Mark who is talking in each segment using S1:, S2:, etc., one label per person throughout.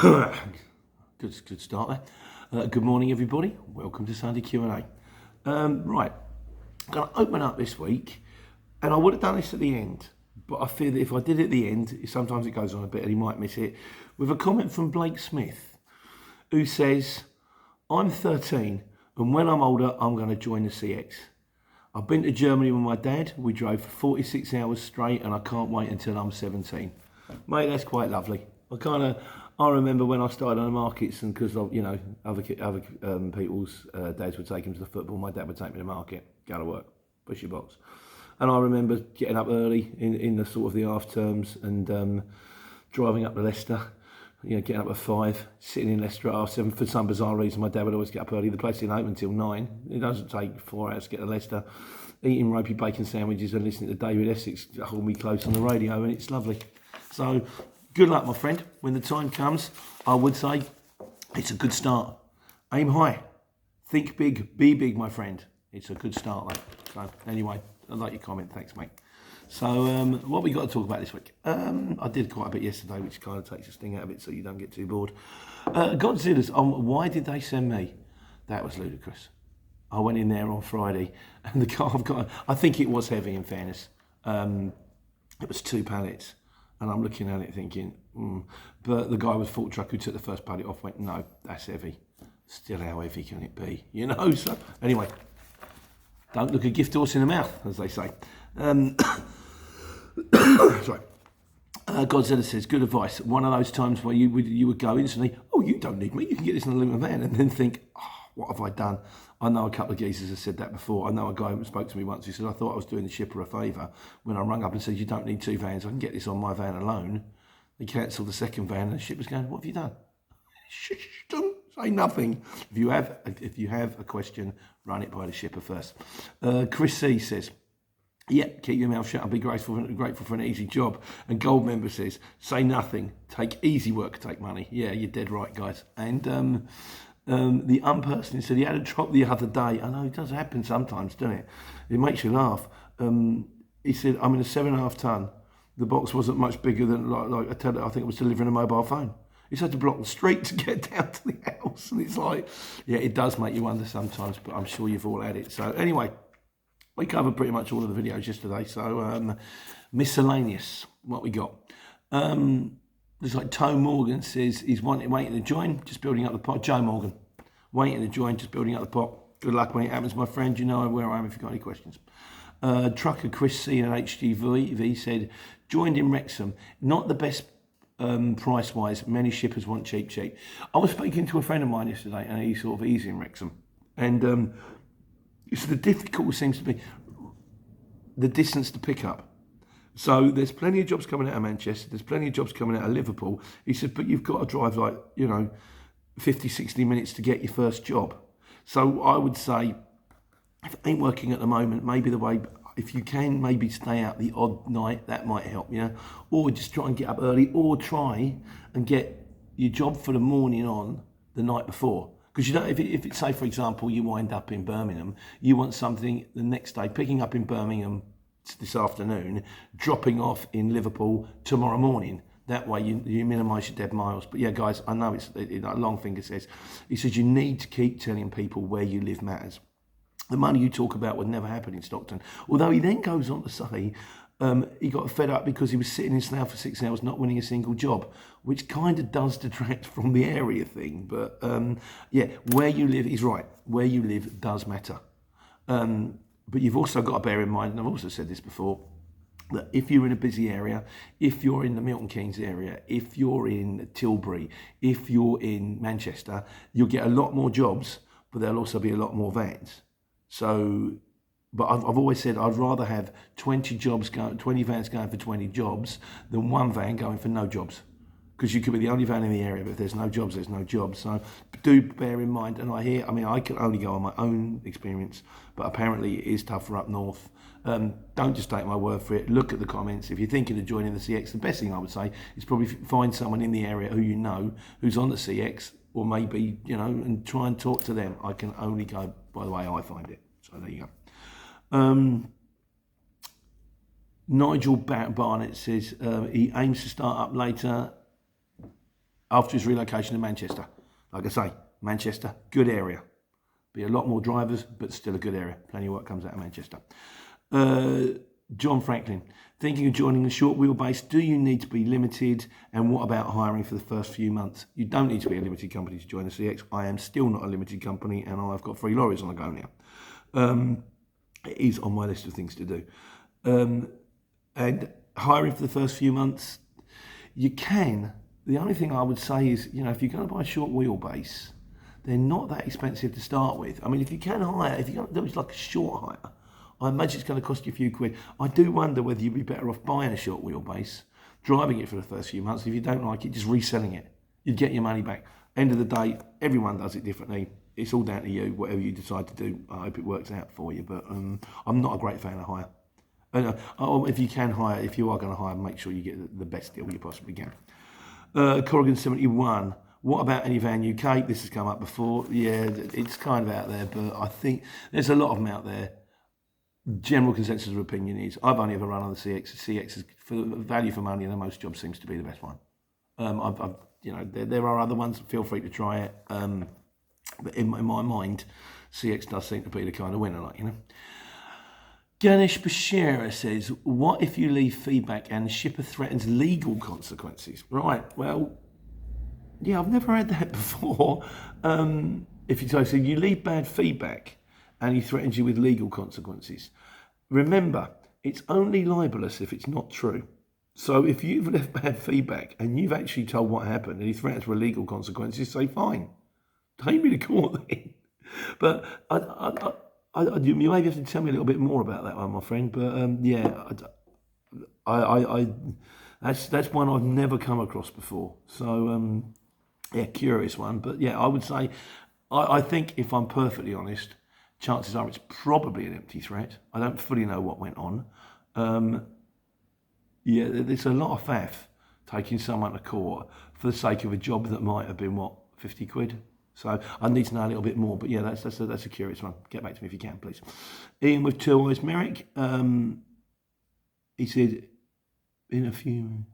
S1: Good start there. Good morning, everybody. Welcome to Sunday Q&A. Right, I'm going to open up this week, and I would have done this at the end, but I fear that if I did it at the end, sometimes it goes on a bit and you might miss it, with a comment from Blake Smith, who says, I'm 13, and when I'm older, I'm going to join the CX. I've been to Germany with my dad. We drove for 46 hours straight, and I can't wait until I'm 17. Mate, that's quite lovely. I remember when I started on the markets, and because other people's dads would take them to the football, my dad would take me to the market, go to work, push your box. And I remember getting up early in the sort of the half terms and driving up to Leicester, getting up at 5, sitting in Leicester at 7:30. For some bizarre reason, my dad would always get up early. The place didn't open until 9. It doesn't take 4 hours to get to Leicester. Eating ropey bacon sandwiches and listening to David Essex hold me close on the radio, and it's lovely. So, good luck, my friend. When the time comes, I would say it's a good start. Aim high. Think big. Be big, my friend. It's a good start, mate. So, anyway, I like your comment. Thanks, mate. So, what we got to talk about this week? I did quite a bit yesterday, which kind of takes the sting out of it so you don't get too bored. Godzilla's on why did they send me? That was ludicrous. I went in there on Friday, and the car I've got, I think it was heavy, in fairness. It was 2 pallets. And I'm looking at it thinking, But the guy with Fort Truck who took the first pallet off went, no, that's heavy. Still, how heavy can it be? So anyway, don't look a gift horse in the mouth, as they say. Sorry. Godzilla says, good advice. One of those times where you would go instantly, oh, you don't need me, you can get this in a Lumen van, and then think, what have I done? I know a couple of geezers have said that before. I know a guy who spoke to me once. He said, I thought I was doing the shipper a favour when I rung up and said, you don't need 2 vans. I can get this on my van alone. They cancelled the second van, and the shipper's going, what have you done? Shh, don't say nothing. If you have a question, run it by the shipper first. Chris C says, keep your mouth shut and be grateful for an easy job. And Gold Member says, say nothing. Take easy work, take money. Yeah, you're dead right, guys. And the unperson said he had a drop the other day. I know it does happen sometimes, doesn't it? It makes you laugh. He said, I'm in a 7.5 ton. The box wasn't much bigger than I think it was delivering a mobile phone. He's had to block the street to get down to the house. And it's like, yeah, it does make you wonder sometimes, but I'm sure you've all had it. So anyway, we covered pretty much all of the videos yesterday. So miscellaneous, what we got. There's like Toe Morgan says he's waiting to join, just building up the pot. Joe Morgan, waiting to join, just building up the pot. Good luck when it happens, my friend. You know where I am if you've got any questions. Trucker Chris C and HGV said, joined in Wrexham. Not the best price-wise. Many shippers want cheap. I was speaking to a friend of mine yesterday, and he's sort of easy in Wrexham. And so the difficult seems to be the distance to pick up. So there's plenty of jobs coming out of Manchester. There's plenty of jobs coming out of Liverpool. He said, but you've got to drive 50, 60 minutes to get your first job. So I would say, if it ain't working at the moment, maybe the way, if you can maybe stay out the odd night, that might help, or just try and get up early, or try and get your job for the morning on the night before. Because if it's, say, for example, you wind up in Birmingham, you want something the next day, picking up in Birmingham this afternoon, dropping off in Liverpool tomorrow morning. That way you minimise your dead miles. But yeah, guys, I know it's Longfinger says, he says you need to keep telling people where you live matters. The money you talk about would never happen in Stockton. Although he then goes on to say he got fed up because he was sitting in Slough for 6 hours not winning a single job, which kind of does detract from the area thing. But where you live, he's right. Where you live does matter. But you've also got to bear in mind, and I've also said this before, that if you're in a busy area, if you're in the Milton Keynes area, if you're in Tilbury, if you're in Manchester, you'll get a lot more jobs, but there'll also be a lot more vans. So, but I've always said I'd rather have 20 vans going for 20 jobs than 1 van going for no jobs. Because you could be the only van in the area, but if there's no jobs, there's no jobs. So do bear in mind, and I can only go on my own experience, but apparently it is tougher up north. Don't just take my word for it. Look at the comments. If you're thinking of joining the CX, the best thing I would say is probably find someone in the area who you know who's on the CX, or maybe, and try and talk to them. I can only go by the way I find it. So there you go. Nigel Barnett says he aims to start up later after his relocation to Manchester. Like I say, Manchester, good area. Be a lot more drivers, but still a good area. Plenty of work comes out of Manchester. John Franklin, thinking of joining a short wheelbase, do you need to be limited? And what about hiring for the first few months? You don't need to be a limited company to join the CX. I am still not a limited company, and I've got 3 lorries on the go now. It is on my list of things to do. And hiring for the first few months, you can. The only thing I would say is, if you're going to buy a short wheelbase, they're not that expensive to start with. I mean, if you can hire, if you're going to do it like a short hire, I imagine it's going to cost you a few quid. I do wonder whether you'd be better off buying a short wheelbase, driving it for the first few months. If you don't like it, just reselling it. You'd get your money back. End of the day, everyone does it differently. It's all down to you, whatever you decide to do. I hope it works out for you, but I'm not a great fan of hire. If you can hire, if you are going to hire, make sure you get the best deal you possibly can. Corrigan 71. What about Anyvan UK? This has come up before. Yeah, it's kind of out there, but I think there's a lot of them out there. General consensus of opinion is I've only ever run on the CX. CX is for the value for money, and the most jobs seems to be the best one. There are other ones. Feel free to try it. But in my mind, CX does seem to be the kind of winner, Ganesh Bashira says, what if you leave feedback and the shipper threatens legal consequences? Right, well, yeah, I've never had that before. So you leave bad feedback and he threatens you with legal consequences. Remember, it's only libelous if it's not true. So if you've left bad feedback and you've actually told what happened and he threatens with legal consequences, say fine. Take me to court then. But you maybe have to tell me a little bit more about that one, my friend. But that's one I've never come across before. So curious one. But yeah, I would say, I think if I'm perfectly honest, chances are it's probably an empty threat. I don't fully know what went on. There's a lot of faff taking someone to court for the sake of a job that might have been 50 quid. So I need to know a little bit more, but yeah, that's a curious one. Get back to me if you can, please. Ian with Two Eyes Merrick, he said, in a few...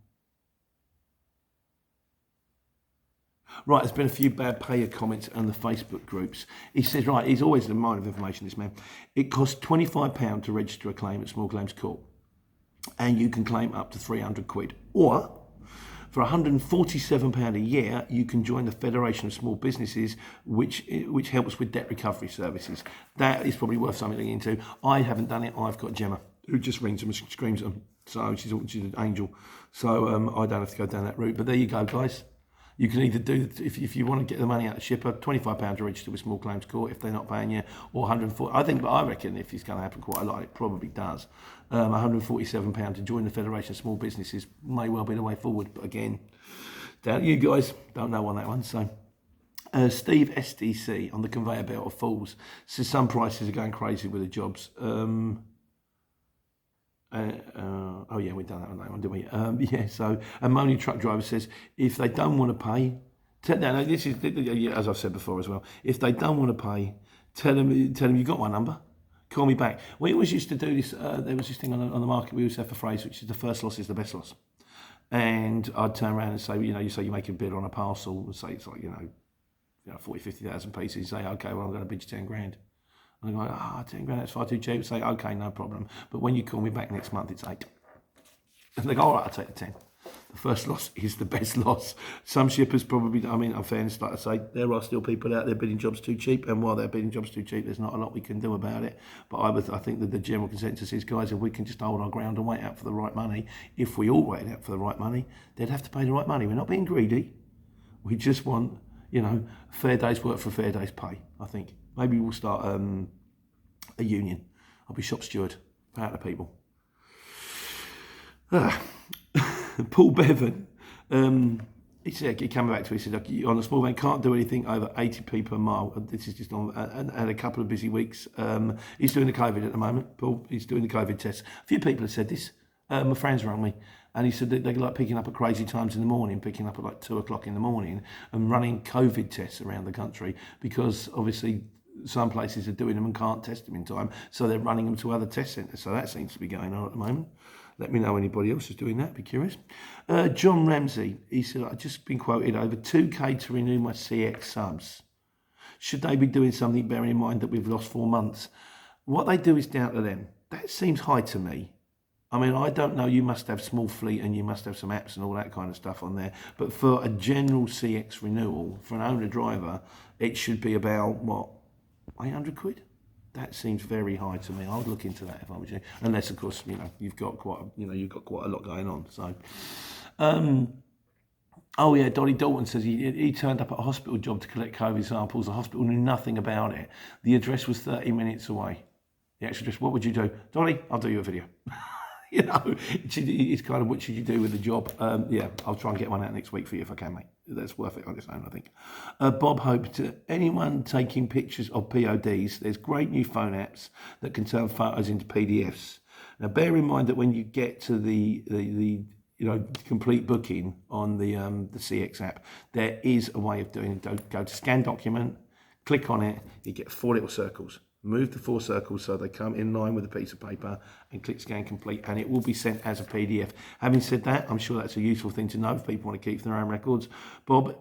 S1: Right, there's been a few bad payer comments on the Facebook groups. He says, right, he's always a mine of information, this man. It costs £25 to register a claim at Small Claims Court, and you can claim up to 300 quid. Or... for £147 a year, you can join the Federation of Small Businesses, which helps with debt recovery services. That is probably worth something to look into. I haven't done it. I've got Gemma, who just rings them and screams at them. So she's an angel. So I don't have to go down that route. But there you go, guys. You can either do, if you want to get the money out of the shipper, £25 to register with Small Claims Court if they're not paying you, or £140. I reckon if it's going to happen quite a lot, it probably does. £147 to join the Federation of Small Businesses may well be the way forward. But again, down to you guys. Don't know on that one. So Steve SDC on the conveyor belt of fools says some prices are going crazy with the jobs. We've done that on that one, didn't we? So a moaning truck driver says if they don't want to pay, this is as I've said before as well. If they don't want to pay, tell them you got my number. Call me back. We always used to do this. There was this thing on the market. We always have a phrase which is the first loss is the best loss. And I'd turn around and say, you say you make a bid on a parcel, and say it's like 40, 50,000 pieces. You say, okay, well I'm going to bid you 10 grand. And I go, 10 grand, that's far too cheap. Say, okay, no problem. But when you call me back next month, it's 8. And they go, all right, I'll take the 10. The first loss is the best loss. Some shippers probably, Unfairness, like I say, there are still people out there bidding jobs too cheap. And while they're bidding jobs too cheap, there's not a lot we can do about it. But I think that the general consensus is, guys, if we can just hold our ground and wait out for the right money, if we all wait out for the right money, they'd have to pay the right money. We're not being greedy. We just want, a fair day's work for a fair day's pay, I think. Maybe we'll start a union. I'll be shop steward for out of people. Paul Bevan, he came back to me, he said, on a small van, can't do anything over 80p per mile. This is just on, and had a couple of busy weeks. He's doing the COVID at the moment, Paul. He's doing the COVID tests. A few people have said this. My friends rang me, and he said that they like picking up at crazy times in the morning, picking up at like 2 o'clock in the morning and running COVID tests around the country because obviously some places are doing them and can't test them in time, so they're running them to other test centres. So that seems to be going on at the moment. Let me know anybody else is doing that. Be curious. John Ramsey, he said, I've just been quoted, over 2K to renew my CX subs. Should they be doing something, bearing in mind that we've lost 4 months? What they do is down to them. That seems high to me. I mean, I don't know, you must have small fleet and you must have some apps and all that kind of stuff on there. But for a general CX renewal, for an owner-driver, it should be about, what, 800 quid? That seems very high to me. I would look into that if I was you. Unless, of course, you've got quite a lot going on. So, oh yeah, Donnie Dalton says he turned up at a hospital job to collect COVID samples. The hospital knew nothing about it. The address was 30 minutes away. The actual address, what would you do? Donnie, I'll do you a video. It's kind of, what should you do with the job? Yeah, I'll try and get one out next week for you if I can, mate. That's worth it on its own, I think. Bob Hope, to anyone taking pictures of PODs, there's great new phone apps that can turn photos into PDFs. Now, bear in mind that when you get to the complete booking on the CX app, there is a way of doing it. Go to scan document, click on it, you get 4 little circles. Move the 4 circles so they come in line with a piece of paper and click scan complete, and it will be sent as a PDF. Having said that, I'm sure that's a useful thing to know if people want to keep their own records. Bob,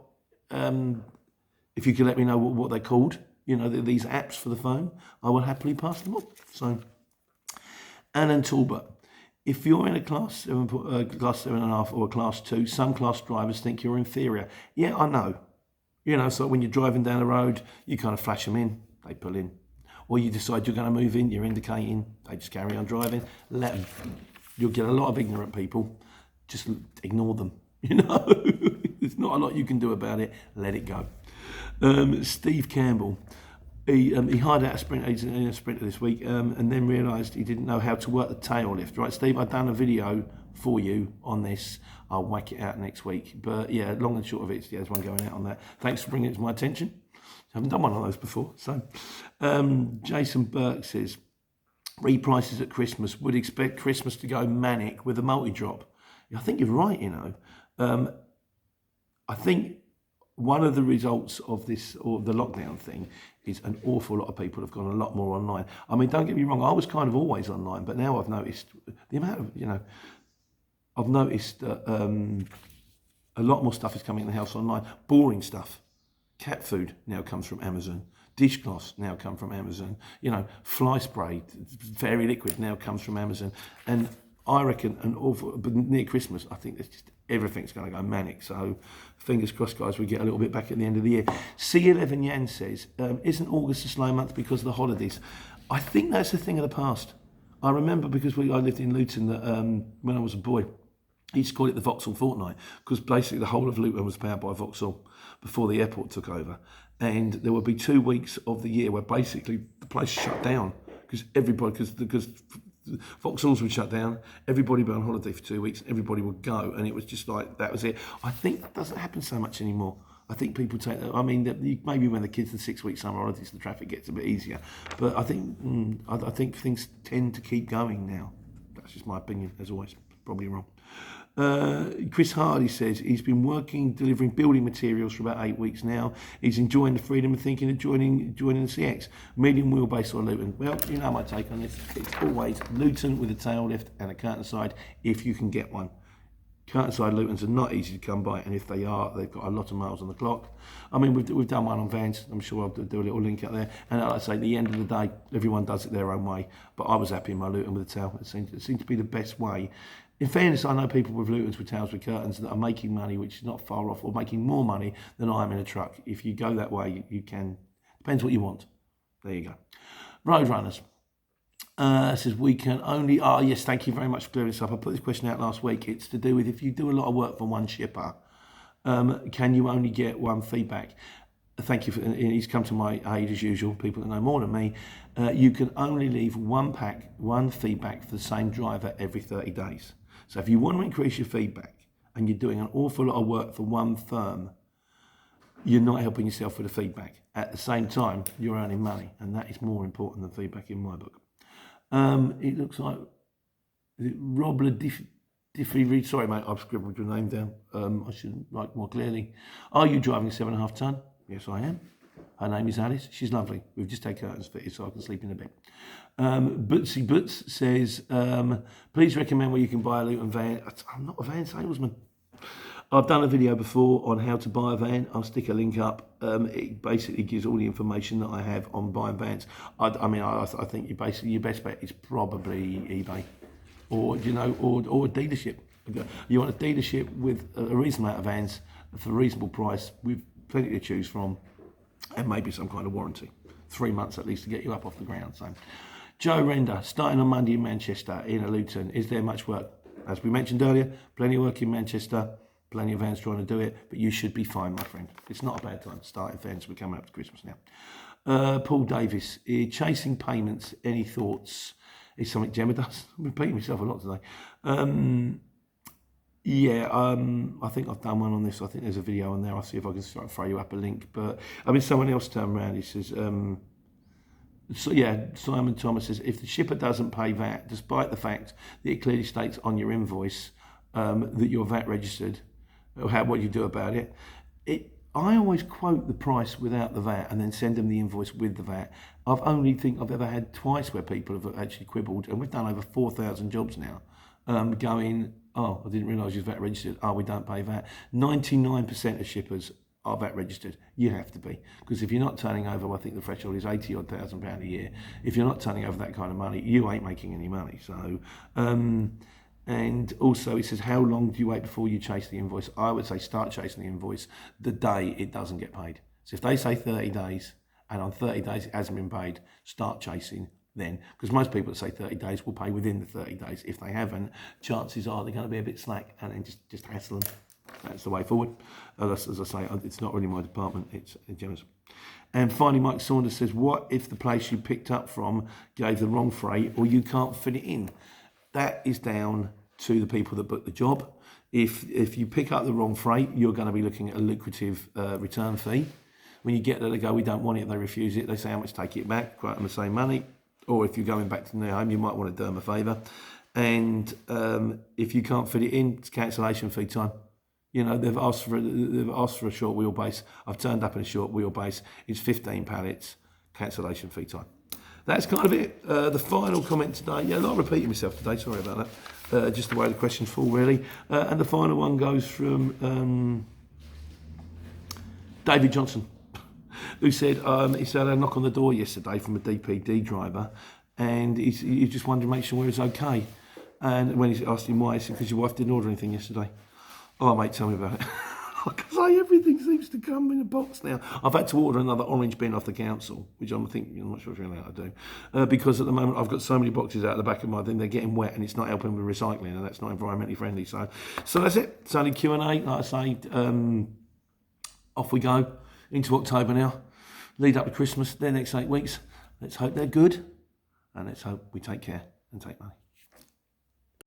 S1: if you could let me know what they're called, these apps for the phone, I will happily pass them on. So, Alan Talbot, if you're in a class 7, class 7.5 or a class 2, some class drivers think you're inferior. Yeah, I know. So when you're driving down the road, you kind of flash them in, they pull in. Or you decide you're going to move in, you're indicating, they just carry on driving, let them. You'll get a lot of ignorant people, just ignore them, There's not a lot you can do about it, let it go. Steve Campbell, he hired out a sprinter this week and then realised he didn't know how to work the tail lift. Right, Steve, I've done a video for you on this. I'll whack it out next week. But yeah, long and short of it, there's one going out on that. Thanks for bringing it to my attention. I haven't done one of those before. So, Jason Burke says, reprices at Christmas. Would expect Christmas to go manic with a multi-drop. I think you're right, I think one of the results of this, or the lockdown thing, is an awful lot of people have gone a lot more online. I mean, don't get me wrong, I was kind of always online, but now I've noticed the amount of, I've noticed that a lot more stuff is coming in the house online. Boring stuff. Cat food now comes from Amazon. Dishcloths now come from Amazon. Fly spray, fairy liquid now comes from Amazon. And I reckon but near Christmas, I think everything's going to go manic. So fingers crossed, guys, we get a little bit back at the end of the year. C11 Yan says, isn't August a slow month because of the holidays? I think that's a thing of the past. I remember because I lived in Luton that when I was a boy, he used to call it the Vauxhall Fortnight because basically the whole of Luton was powered by Vauxhall before the airport took over. And there would be 2 weeks of the year where basically the place shut down because Vauxhalls would shut down, everybody would be on holiday for 2 weeks, everybody would go, and it was just like, that was it. I think that doesn't happen so much anymore. I think people take that, maybe when the kids are 6 weeks summer holidays, the traffic gets a bit easier. But I think things tend to keep going now. That's just my opinion, as always, probably wrong. Chris Hardy says he's been delivering building materials for about 8 weeks now. He's enjoying the freedom of thinking of joining the CX. Medium wheelbase or Luton. Well, my take on this. It's always Luton with a tail lift and a curtain side if you can get one. Curtain side Lutons are not easy to come by, and if they are, they've got a lot of miles on the clock. I mean, we've done one on vans. I'm sure I'll do a little link out there. And like I say, at the end of the day, everyone does it their own way. But I was happy in my Luton with a tail. It seemed to be the best way. In fairness, I know people with Lutons with tails with curtains that are making money, which is not far off, or making more money than I am in a truck. If you go that way, you can. Depends what you want. There you go. Roadrunners. Says we can only. Yes, thank you very much for clearing this up. I put this question out last week. It's to do with if you do a lot of work for one shipper, can you only get one feedback? Thank you. He's come to my aid as usual. People that know more than me. You can only leave one feedback for the same driver every 30 days. So if you want to increase your feedback and you're doing an awful lot of work for one firm, you're not helping yourself with the feedback. At the same time, you're earning money, and that is more important than feedback in my book. It looks like Robler Diffie Reed. Sorry, mate, I've scribbled your name down. I should write more clearly. Are you driving a 7.5 ton? Yes, I am. Her name is Alice. She's lovely. We've just had curtains fitted so I can sleep in a bed. Bootsy Boots says, please recommend where you can buy a Luton van. I'm not a van salesman. I've done a video before on how to buy a van. I'll stick a link up. It basically gives all the information that I have on buying vans. I think your best bet is probably eBay, or or a dealership. You want a dealership with a reasonable amount of vans for a reasonable price, with plenty to choose from, and maybe some kind of warranty. 3 months at least to get you up off the ground. So, Joe Render, starting on Monday in Manchester, in Luton. Is there much work? As we mentioned earlier, plenty of work in Manchester. Plenty of vans trying to do it, but you should be fine, my friend. It's not a bad time to start in vans. We're coming up to Christmas now. Paul Davis, chasing payments. Any thoughts? Is something Gemma does? I'm repeating myself a lot today. I think I've done one on this. I think there's a video on there. I'll see if I can throw you up a link. But someone else turned around. He says, Simon Thomas says, if the shipper doesn't pay VAT, despite the fact that it clearly states on your invoice that you're VAT registered, what do you do about it? I always quote the price without the VAT and then send them the invoice with the VAT. I've ever had twice where people have actually quibbled, and we've done over 4,000 jobs now, going, oh, I didn't realise you're VAT registered. Oh, we don't pay VAT. 99% of shippers are VAT registered. You have to be, because if you're not turning over, I think the threshold is £80,000 a year. If you're not turning over that kind of money, you ain't making any money. So, and also it says, how long do you wait before you chase the invoice? I would say start chasing the invoice the day it doesn't get paid. So if they say 30 days and on 30 days it hasn't been paid, start chasing then. Because most people that say 30 days will pay within the 30 days. If they haven't, chances are they're going to be a bit slack, and then just hassle them. That's the way forward. As I say, it's not really my department, it's Gemma's. And finally, Mike Saunders says, what if the place you picked up from gave the wrong freight or you can't fit it in? That is down to the people that book the job. If you pick up the wrong freight, you're going to be looking at a lucrative return fee. When you get there, they go, we don't want it, they refuse it. They say, how much, take it back, quite on the same money. Or if you're going back to their home, you might want to do them a favour. And if you can't fit it in, it's cancellation fee time. They've asked for a short wheelbase. I've turned up in a short wheelbase. It's 15 pallets, cancellation fee time. That's kind of it. The final comment today, I'm not repeating myself today, sorry about that. Just the way the questions fall, really. And the final one goes from David Johnson, who said, he said, I had a knock on the door yesterday from a DPD driver, and he's just wanted to make sure it was okay. And when he asked him why, he said, because your wife didn't order anything yesterday. Oh, mate, tell me about it. Like I say, everything seems to come in a box now. I've had to order another orange bin off the council, which I'm not sure if you're allowed to do, because at the moment I've got so many boxes out the back of my thing, they're getting wet and it's not helping with recycling, and that's not environmentally friendly. So that's it. It's only Q&A. Like I say, off we go into October now. Lead up to Christmas, their next 8 weeks. Let's hope they're good, and let's hope we take care and take money.